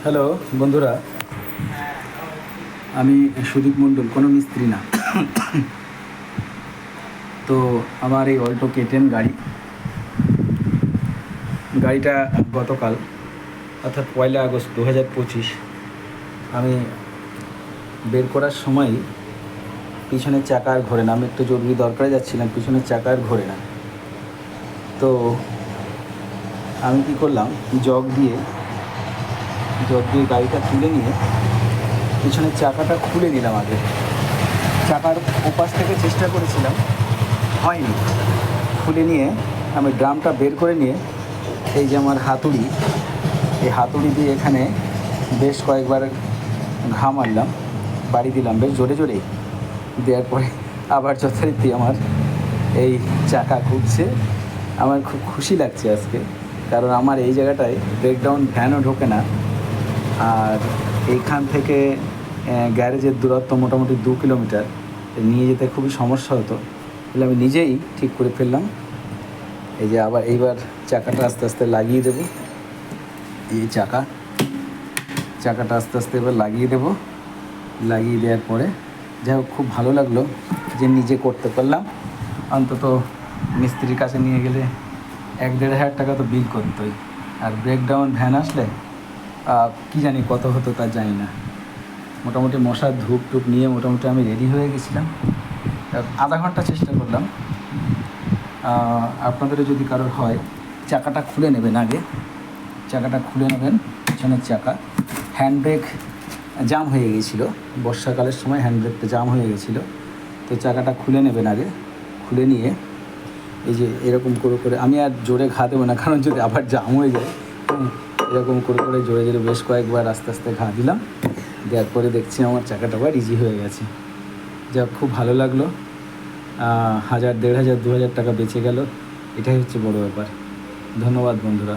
Hello বন্ধুরা, আমি সুদীপ মণ্ডল, কোনো মিস্ত্রি না। তো আমার এই অল্টো K10 গাড়িটা গতকাল অর্থাৎ 1 আগস্ট 2025 আমি বের করার সময় পিছনের চাকা আর ঘোরে না। আমি একটু জরুরি দরকারে যাচ্ছিলাম, পিছনের চাকা আর ঘোরে না। তো আমি কী করলাম, জগ দিয়ে গাড়িটা তুলে নিয়ে পিছনের চাকাটা খুলে দিলাম। আগে চাকার ওপাশ থেকে চেষ্টা করেছিলাম, হয়নি। খুলে নিয়ে আমি ড্রামটা বের করে নিয়ে এই যে আমার হাতুড়ি, এই হাতুড়ি দিয়ে এখানে বেশ কয়েকবার ঘা মারলাম, বাড়ি দিলাম বেশ জোরে জোরে। দেওয়ার পরে আবার যথারীতি আমার এই চাকা ঘুরছে। আমার খুব খুশি লাগছে আজকে, কারণ আমার এই জায়গাটায় ব্রেকডাউন ভ্যানও ঢোকে না। আর এইখান থেকে গ্যারেজের দূরত্ব মোটামুটি 2 কিলোমিটার, নিয়ে যেতে খুবই সমস্যা হতো। তাহলে আমি নিজেই ঠিক করে ফেললাম। এই যে আবার এইবার চাকাটা আস্তে আস্তে লাগিয়ে দেবো। এই চাকাটা আস্তে আস্তে এবার লাগিয়ে দেবো। লাগিয়ে দেওয়ার পরে যাই হোক, খুব ভালো লাগলো যে নিজে করতে পারলাম। অন্তত মিস্ত্রির কাছে নিয়ে গেলে 1-1.5 হাজার টাকা তো বিল করতোই। আর ব্রেকডাউন ভ্যান আসলে কী জানি কত হতো তা জানি না। মোটামুটি মশার ধূপ টুপ নিয়ে মোটামুটি আমি রেডি হয়ে গেছিলাম। আধা ঘন্টা চেষ্টা করলাম। আপনাদেরও যদি কারোর হয়, চাকাটা খুলে নেবেন। আগে চাকাটা খুলে নেবেন, পিছনের চাকা। হ্যান্ড ব্রেক জাম হয়ে গিয়েছিলো, বর্ষাকালের সময় হ্যান্ড ব্রেকটা জাম হয়ে গেছিলো। তো চাকাটা খুলে নেবেন আগে। খুলে নিয়ে এই যে এরকম করে করে, আমি আর জোরে ঘা দেবো না, কারণ যদি আবার জাম হয়ে যায়। এরকম করে করে জোরে জোরে বেশ কয়েকবার আস্তে আস্তে ঘা দিলাম। দেওয়ার পরে দেখছি আমার চাকাটা আবার ইজি হয়ে গেছে। যা খুব ভালো লাগলো। 1,000, 1,500, 2,000 টাকা বেঁচে গেল। এটাই হচ্ছে বড় ব্যাপার। ধন্যবাদ বন্ধুরা।